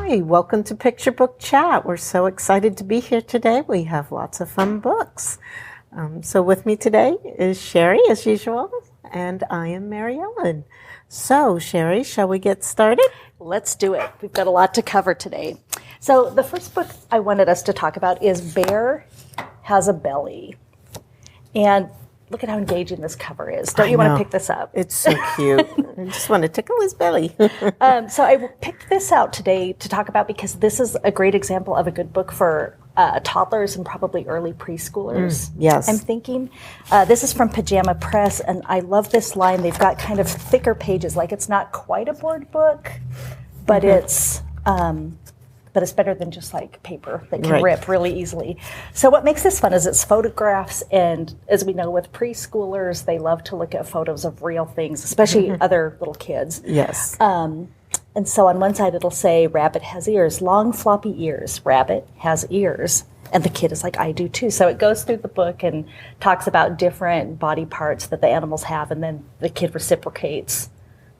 Hi, welcome to Picture Book Chat. We're so excited to be here today. We have lots of fun books. So with me today is Sheri, as usual, and I am Mary Ellen. So, Sheri, shall we get started? Let's do it. We've got a lot to cover today. So the first book I wanted us to talk about is Bear Has a Belly. And look at how engaging this cover is. Don't you want to pick this up? It's so cute. I just want to tickle his belly. So I picked this out today to talk about because this is a great example of a good book for toddlers and probably early preschoolers. Yes. I'm thinking. This is from Pajama Press, and I love this line. They've got kind of thicker pages. Like, it's not quite a board book, but it's better than just like paper that can rip really easily. So what makes this fun is it's photographs, and as we know with preschoolers, they love to look at photos of real things, especially other little kids. Yes. And so on one side it'll say, rabbit has ears, long floppy ears, rabbit has ears. And the kid is like, I do too. So it goes through the book and talks about different body parts that the animals have, and then the kid reciprocates,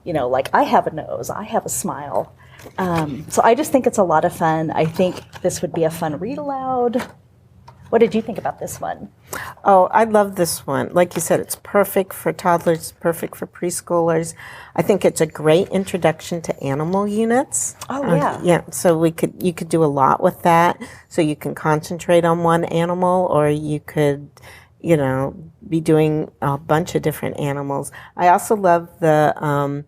like, I have a nose, I have a smile. So I just think it's a lot of fun. I think this would be a fun read aloud. What did you think about this one? Oh, I love this one. Like you said, it's perfect for toddlers, perfect for preschoolers. I think it's a great introduction to animal units. Oh, yeah. Yeah, so you could do a lot with that. So you can concentrate on one animal, or you could, be doing a bunch of different animals. I also love the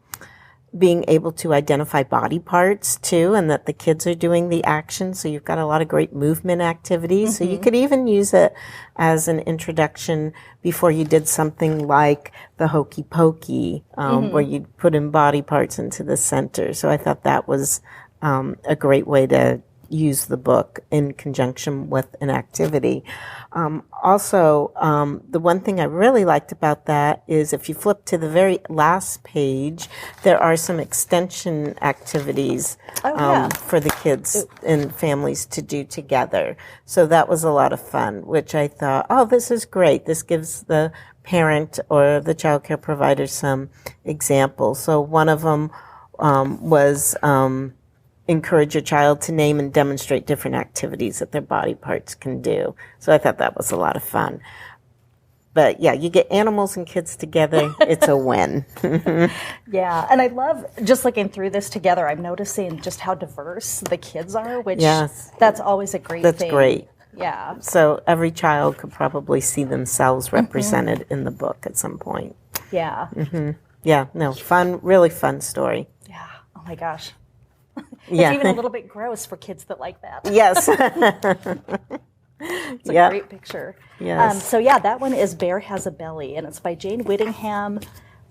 being able to identify body parts too, and that the kids are doing the action. So you've got a lot of great movement activities. So you could even use it as an introduction before you did something like the hokey pokey, where you put in body parts into the center. So I thought that was a great way to use the book in conjunction with an activity. Also, the one thing I really liked about that is if you flip to the very last page, there are some extension activities for the kids and families to do together. So that was a lot of fun, which I thought, this is great. This gives the parent or the child care provider some examples. So one of them was encourage your child to name and demonstrate different activities that their body parts can do. So I thought that was a lot of fun. But yeah, you get animals and kids together, it's a win. Yeah, and I love, just looking through this together, I'm noticing just how diverse the kids are, which that's always a great thing. That's great. Yeah. So every child could probably see themselves represented in the book at some point. Yeah. Yeah, no, fun, really fun story. Yeah, oh my gosh. It's even a little bit gross for kids that like that. Yes. It's a great picture. Yes. So that one is Bear Has a Belly, and it's by Jane Whittingham.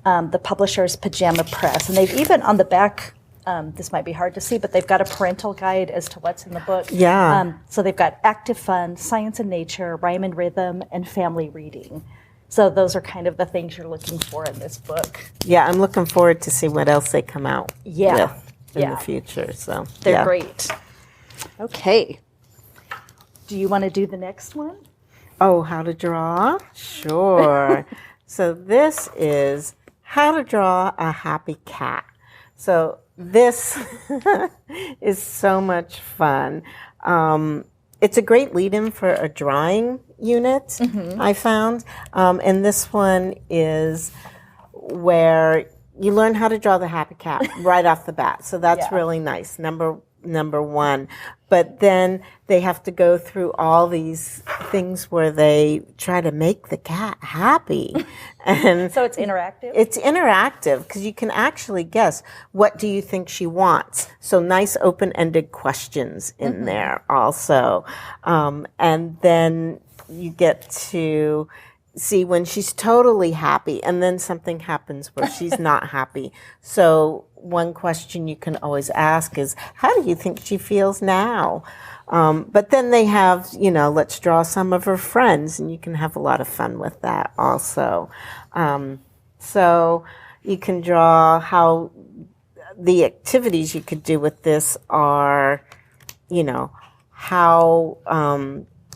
The publisher is Pajama Press. And they've even on the back, this might be hard to see, but they've got a parental guide as to what's in the book. Yeah. So they've got active fun, science and nature, rhyme and rhythm, and family reading. So those are kind of the things you're looking for in this book. Yeah, I'm looking forward to see what else they come out with in the future. So they're great. Okay. Do you want to do the next one? Oh, how to draw? Sure. So this is how to draw a happy cat. So this is so much fun. It's a great lead-in for a drawing unit, I found. And this one is where you learn how to draw the happy cat right off the bat. So that's really nice, number one. But then they have to go through all these things where they try to make the cat happy. And so it's interactive? It's interactive because you can actually guess, what do you think she wants? So nice open-ended questions in there also. And then you get to see when she's totally happy, and then something happens where she's not happy. So one question you can always ask is, how do you think she feels now? But then they have, let's draw some of her friends, and you can have a lot of fun with that also. So you can draw how the activities you could do with this are, how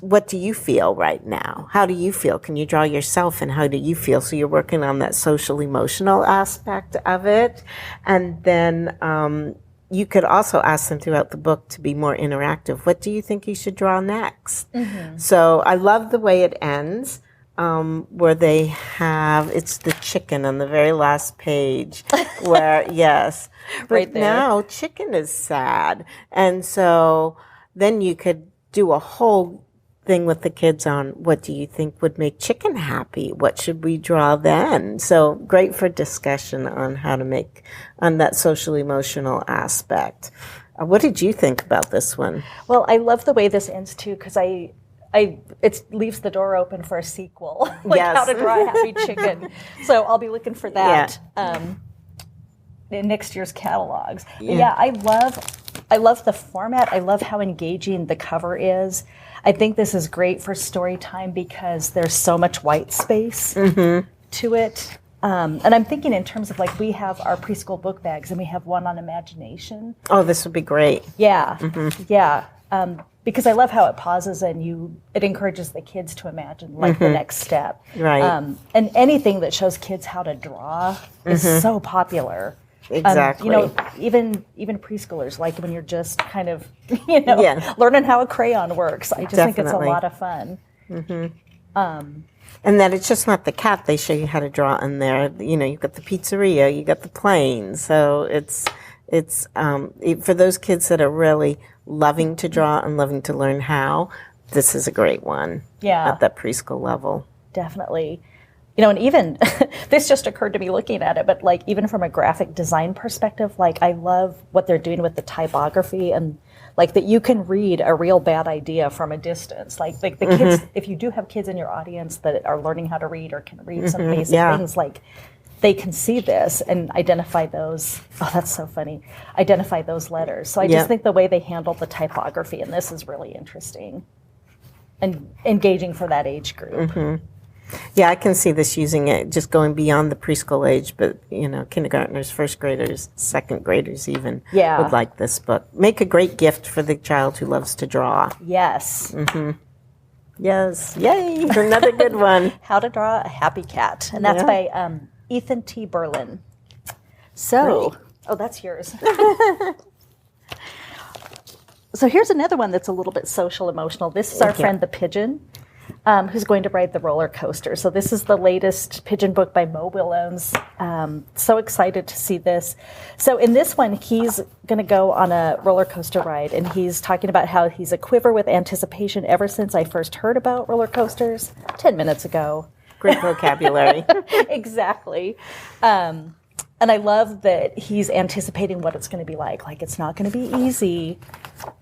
what do you feel right now? How do you feel? Can you draw yourself, and how do you feel? So you're working on that social emotional aspect of it. And then you could also ask them throughout the book to be more interactive. What do you think you should draw next? So I love the way it ends, where they have, it's the chicken on the very last page, where, yes. But right there. now chicken is sad. And so then you could do a whole thing with the kids on what do you think would make chicken happy? What should we draw then? So great for discussion on how to make, on that social emotional aspect. What did you think about this one? Well, I love the way this ends too, because it leaves the door open for a sequel, like Yes. How to Draw a Happy Chicken. So I'll be looking for that in next year's catalogs. But yeah, I love the format. I love how engaging the cover is. I think this is great for story time because there's so much white space to it. And I'm thinking in terms of like we have our preschool book bags and we have one on imagination. Oh, this would be great. Yeah, yeah. Because I love how it pauses and it encourages the kids to imagine like the next step. Right. And anything that shows kids how to draw is so popular. Exactly. Even preschoolers, like when you're just kind of, learning how a crayon works. I just think it's a lot of fun. And that it's just not the cat. They show you how to draw in there. You've got the pizzeria, you got the plane. So it's for those kids that are really loving to draw and loving to learn how, this is a great one. Yeah. At that preschool level. Definitely. And even, this just occurred to me looking at it, but like even from a graphic design perspective, like I love what they're doing with the typography and like that you can read a real bad idea from a distance. Like the kids, if you do have kids in your audience that are learning how to read or can read some basic things, like they can see this and identify those. Oh, that's so funny. Identify those letters. So I just think the way they handle the typography in this is really interesting and engaging for that age group. Yeah, I can see this using it, just going beyond the preschool age, but, kindergartners, first graders, second graders even would like this book. Make a great gift for the child who loves to draw. Yes. Yes. Yay. Another good one. How to Draw a Happy Cat. And that's by Ethan T. Berlin. So, that's yours. So here's another one that's a little bit social emotional. This is our friend the Pigeon. Who's going to ride the roller coaster. So this is the latest Pigeon book by Mo Willems. So excited to see this. So in this one, he's going to go on a roller coaster ride, and he's talking about how he's a quiver with anticipation ever since I first heard about roller coasters 10 minutes ago. Great vocabulary. Exactly. And I love that he's anticipating what it's going to be like. Like, it's not going to be easy.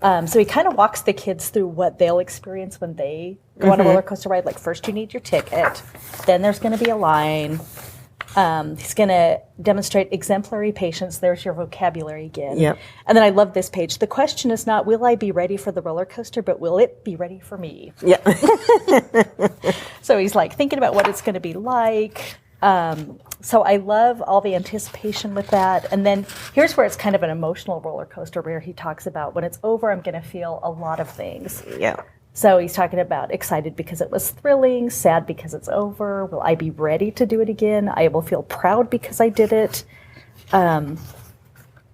So he kind of walks the kids through what they'll experience when they go on a roller coaster ride. Like, first you need your ticket. Then there's going to be a line. He's going to demonstrate exemplary patience. There's your vocabulary again. Yep. And then I love this page. The question is not, will I be ready for the roller coaster, but will it be ready for me? Yeah. So he's like thinking about what it's going to be like. So I love all the anticipation with that. And then here's where it's kind of an emotional roller coaster where he talks about when it's over, I'm going to feel a lot of things. Yeah. So he's talking about excited because it was thrilling, sad because it's over. Will I be ready to do it again? I will feel proud because I did it.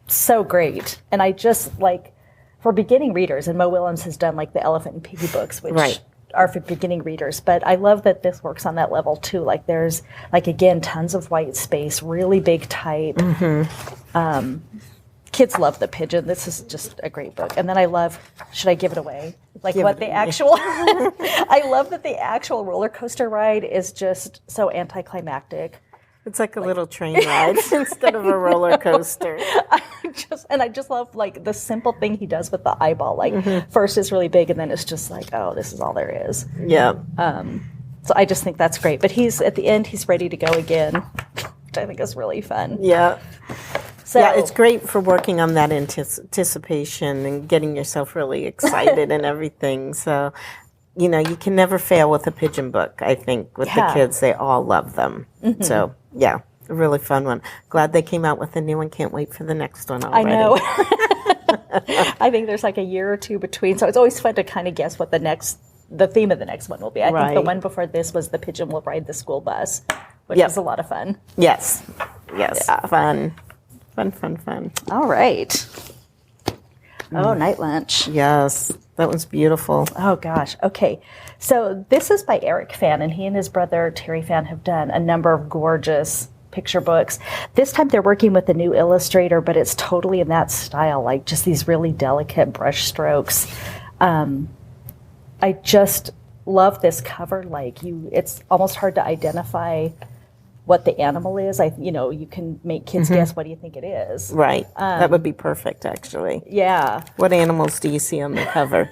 So great. And I just like, for beginning readers, and Mo Willems has done like the Elephant and Piggy books, which are for beginning readers, but I love that this works on that level too. Like there's like, again, tons of white space, really big type. Kids love the Pigeon. This is just a great book. And then I love, should I give it away? Like give what the actual, I love that the actual roller coaster ride is just so anticlimactic. It's like a little train ride instead of a roller coaster. I just love like the simple thing he does with the eyeball. Like first it's really big and then it's just like, oh, this is all there is. Yeah. So I just think that's great. But he's at the end, he's ready to go again, which I think is really fun. Yeah. So, yeah, it's great for working on that anticipation and getting yourself really excited and everything. So, you can never fail with a Pigeon book, I think, with the kids. They all love them. So, yeah, a really fun one. Glad they came out with a new one. Can't wait for the next one already. I know. I think there's like a year or two between. So it's always fun to kind of guess what the theme of the next one will be. I think the one before this was The Pigeon Will Ride the School Bus, which is a lot of fun. Yes. Yeah. Fun. Fun. All right. Oh, Night Lunch. Yes, that was beautiful. Oh, gosh. Okay. So this is by Eric Fan, and he and his brother Terry Fan have done a number of gorgeous picture books. This time they're working with a new illustrator, but it's totally in that style, like just these really delicate brush strokes. I just love this cover. Like it's almost hard to identify what the animal is. You can make kids guess what do you think it is. Right. That would be perfect, actually. Yeah. What animals do you see on the cover?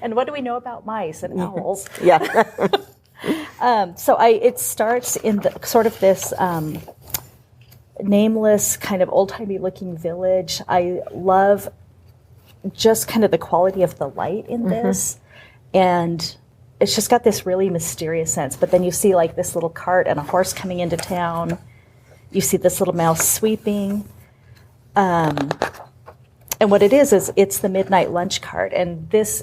And what do we know about mice and owls? Yeah. It starts in the sort of this nameless kind of old-timey looking village. I love just kind of the quality of the light in this, and it's just got this really mysterious sense. But then you see like this little cart and a horse coming into town. You see this little mouse sweeping. And what it is it's the midnight lunch cart. And this,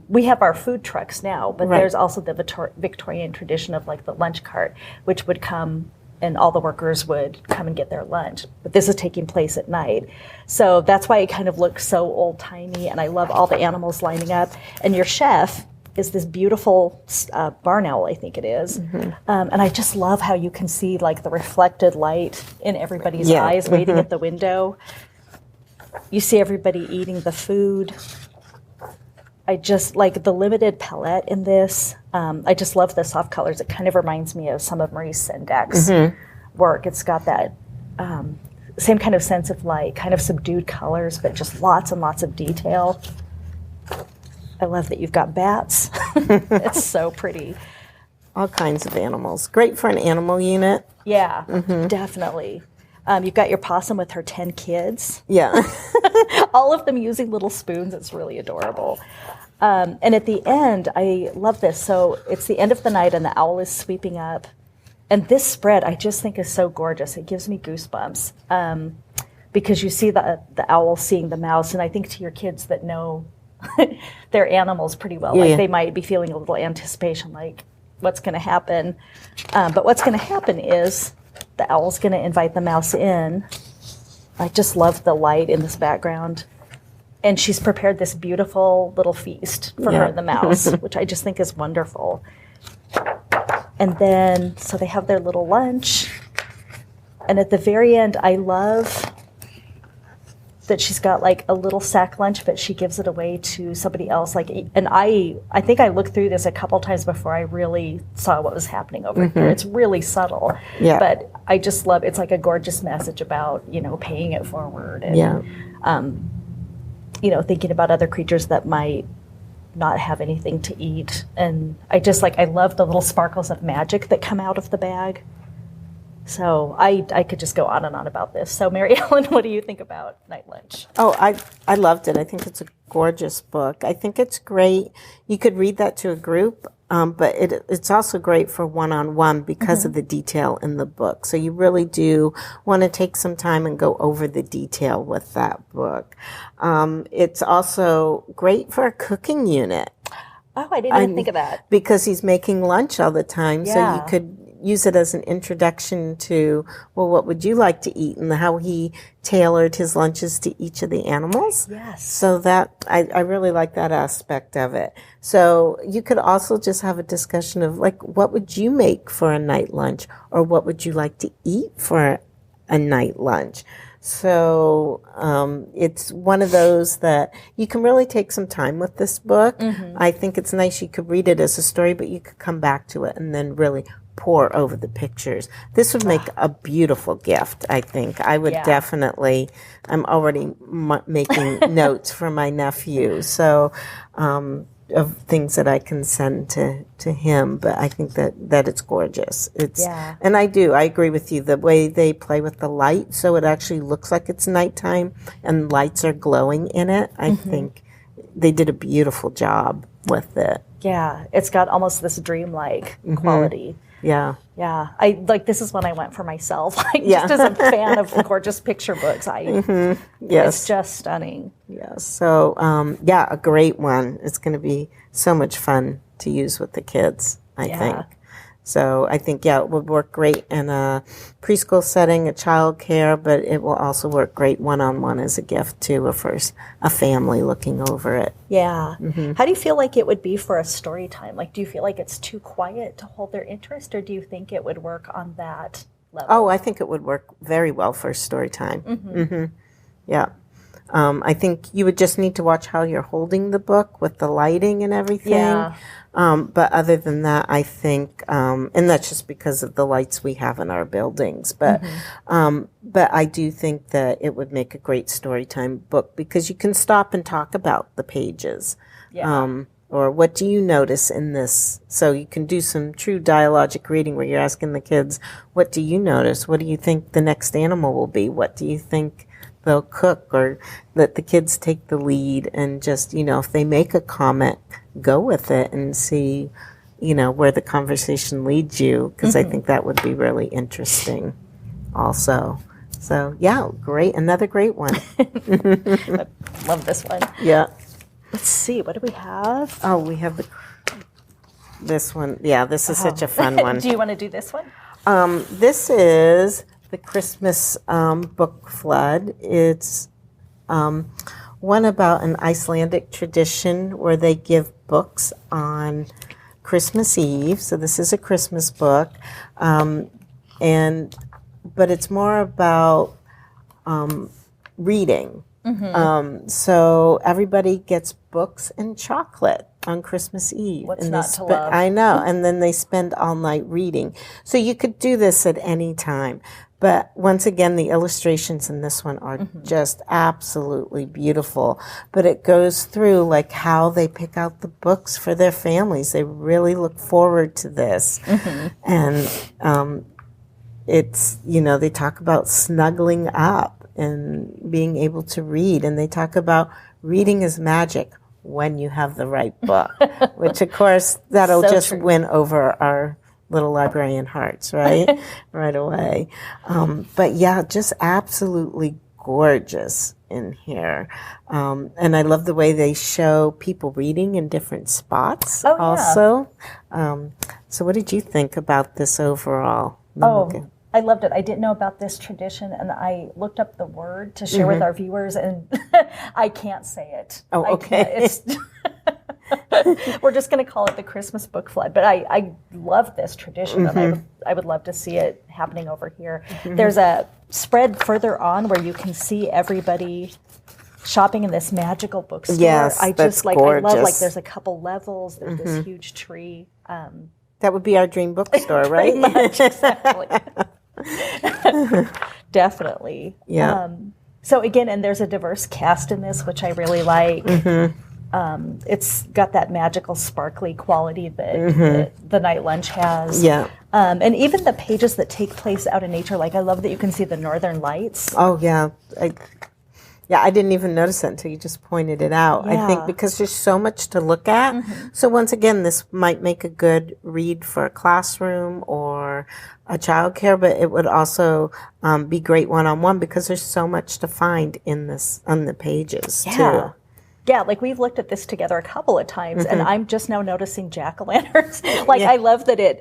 we have our food trucks now, but there's also the Victorian tradition of like the lunch cart, which would come and all the workers would come and get their lunch. But this is taking place at night. So that's why it kind of looks so old-timey, and I love all the animals lining up. And your chef is this beautiful barn owl, I think it is. And I just love how you can see like the reflected light in everybody's eyes waiting at the window. You see everybody eating the food. I just like the limited palette in this. I just love the soft colors. It kind of reminds me of some of Maurice Sendak's work. It's got that same kind of sense of light, kind of subdued colors, but just lots and lots of detail. I love that you've got bats. It's so pretty. All kinds of animals. Great for an animal unit. Yeah, definitely. You've got your possum with her 10 kids. Yeah. All of them using little spoons. It's really adorable. And at the end, I love this. So it's the end of the night and the owl is sweeping up. And this spread I just think is so gorgeous. It gives me goosebumps because you see the owl seeing the mouse. And I think to your kids that know their animals pretty well, like they might be feeling a little anticipation, like what's going to happen. But what's going to happen is the owl's going to invite the mouse in. I just love the light in this background. And she's prepared this beautiful little feast for her and the mouse, which I just think is wonderful. And then, so they have their little lunch. And at the very end, I love that she's got like a little sack lunch, but she gives it away to somebody else. And I think I looked through this a couple times before I really saw what was happening over here. It's really subtle, but I just love, it's like a gorgeous message about, paying it forward and, thinking about other creatures that might not have anything to eat. And I just I love the little sparkles of magic that come out of the bag. So I could just go on and on about this. So Mary Ellen, what do you think about Night Lunch? Oh, I loved it. I think it's a gorgeous book. I think it's great. You could read that to a group, but it's also great for one-on-one because of the detail in the book. So you really do want to take some time and go over the detail with that book. It's also great for a cooking unit. Oh, I didn't even think of that. Because he's making lunch all the time, so Yeah. you could use it as an introduction to, well, what would you like to eat, and how he tailored his lunches to each of the animals. Yes. So that, I really like that aspect of it. So you could also just have a discussion of, like, what would you make for a night lunch, or what would you like to eat for a night lunch? So it's one of those that you can really take some time with this book. I think it's nice. You could read it as a story, but you could come back to it and then really pour over the pictures. This would make a beautiful gift, I think. I would definitely, I'm already making notes for my nephew. So of things that I can send to him, but I think that it's gorgeous. And I agree with you, the way they play with the light, so it actually looks like it's nighttime and lights are glowing in it. I think they did a beautiful job with it. Yeah, it's got almost this dreamlike quality. Yeah. Yeah. This is when I went for myself. Just as a fan of gorgeous picture books. It's just stunning. Yes. So, a great one. It's going to be so much fun to use with the kids, I think. So I think, it would work great in a preschool setting, a child care, but it will also work great one-on-one as a gift too, for a family looking over it. Yeah. How do you feel like it would be for a story time? Like, do you feel like it's too quiet to hold their interest, or do you think it would work on that level? Oh, I think it would work very well for story time. Yeah. I think you would just need to watch how you're holding the book with the lighting and everything. Yeah. But other than that, I think, and that's just because of the lights we have in our buildings. But I do think that it would make a great storytime book because you can stop and talk about the pages. Yeah. Or what do you notice in this? So you can do some true dialogic reading where you're asking the kids, what do you notice? What do you think the next animal will be? What do you think they'll cook? Or let the kids take the lead and just, if they make a comment, go with it and see, where the conversation leads you, because I think that would be really interesting also. So, great. Another great one. I love this one. Yeah. Let's see. What do we have? Oh, we have this one. Yeah, this is such a fun one. Do you want to do this one? This is the Christmas book flood. It's one about an Icelandic tradition where they give books on Christmas Eve. So this is a Christmas book, but it's more about reading. So everybody gets books and chocolate on Christmas Eve. What's not to love? I know. And then they spend all night reading. So you could do this at any time. But once again, the illustrations in this one are just absolutely beautiful. But it goes through like how they pick out the books for their families. They really look forward to this. And it's, they talk about snuggling up and being able to read. And they talk about reading is magic when you have the right book, which of course that'll So just true. win over our little librarian hearts, right? Right away. But just absolutely gorgeous in here. And I love the way they show people reading in different spots also. So what did you think about this overall? I loved it. I didn't know about this tradition, and I looked up the word to share with our viewers, and I can't say it. Oh, okay. We're just going to call it the Christmas book flood. But I love this tradition, and I would love to see it happening over here. There's a spread further on where you can see everybody shopping in this magical bookstore. Yes, that's gorgeous. I love there's a couple levels. There's this huge tree. That would be our dream bookstore, right? Pretty much, exactly. Definitely. Yeah. So again, and there's a diverse cast in this, which I really like. It's got that magical, sparkly quality that the night lunch has. Yeah. And even the pages that take place out in nature, I love that you can see the northern lights. Oh, yeah. I didn't even notice that until you just pointed it out. Yeah. I think because there's so much to look at. So once again, this might make a good read for a classroom or a childcare, but it would also be great one-on-one because there's so much to find in this on the pages too. Yeah, we've looked at this together a couple of times, and I'm just now noticing jack-o'-lanterns. I love that it,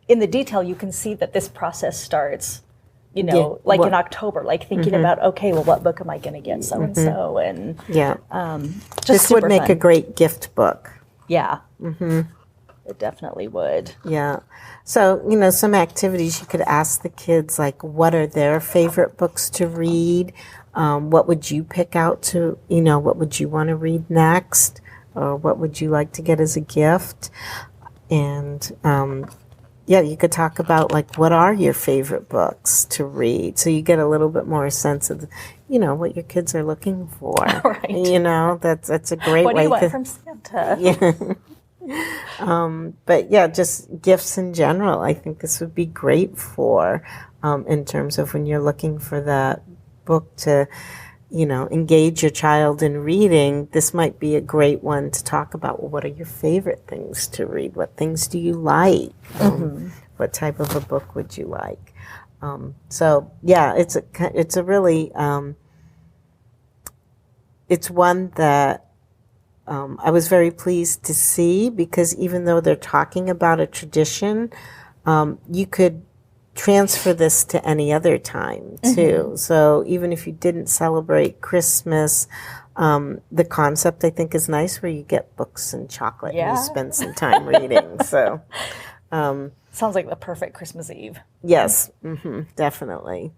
in the detail, you can see that this process starts, in October, thinking about, okay, well, what book am I going to get so-and-so? And just this would make a great gift book. Yeah. It definitely would. Yeah. So, some activities you could ask the kids, what are their favorite books to read? What would you pick out to, what would you want to read next? Or what would you like to get as a gift? And, you could talk about, what are your favorite books to read? So you get a little bit more sense of, what your kids are looking for. Right. That's a great way to... What do you want from Santa? But just gifts in general. I think this would be great for, in terms of when you're looking for that book to, engage your child in reading. This might be a great one to talk about. Well, what are your favorite things to read? What things do you like? What type of a book would you like? It's a really, it's one that I was very pleased to see, because even though they're talking about a tradition, you could transfer this to any other time too. So even if you didn't celebrate Christmas, the concept, I think, is nice, where you get books and chocolate and you spend some time reading. So sounds like the perfect Christmas Eve. yes, definitely.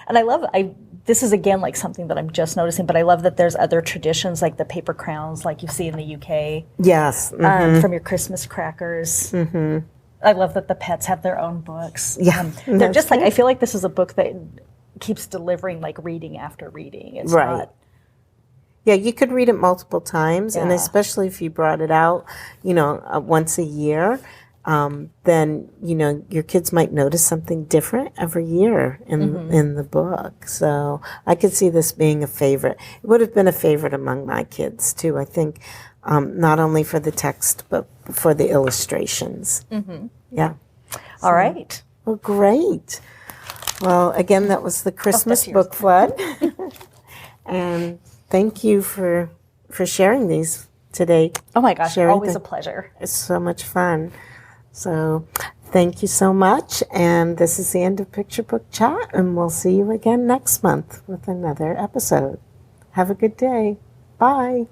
And I love, this is again like something that I'm just noticing, but I love that there's other traditions like the paper crowns, like you see in the UK. Yes. From your Christmas crackers. I love that the pets have their own books. Yeah. They're just like, I feel like this is a book that keeps delivering like reading after reading. It's not. Yeah, you could read it multiple times, and especially if you brought it out, once a year, then, your kids might notice something different every year in the book. So I could see this being a favorite. It would have been a favorite among my kids, too, I think, not only for the text, but for the illustrations. Yeah. All right. Well, great. Well, again, that was the Christmas Book Flood. And thank you for sharing these today. Oh my gosh, Sheri, always a pleasure. It's so much fun. So thank you so much. And this is the end of Picture Book Chat, and we'll see you again next month with another episode. Have a good day. Bye.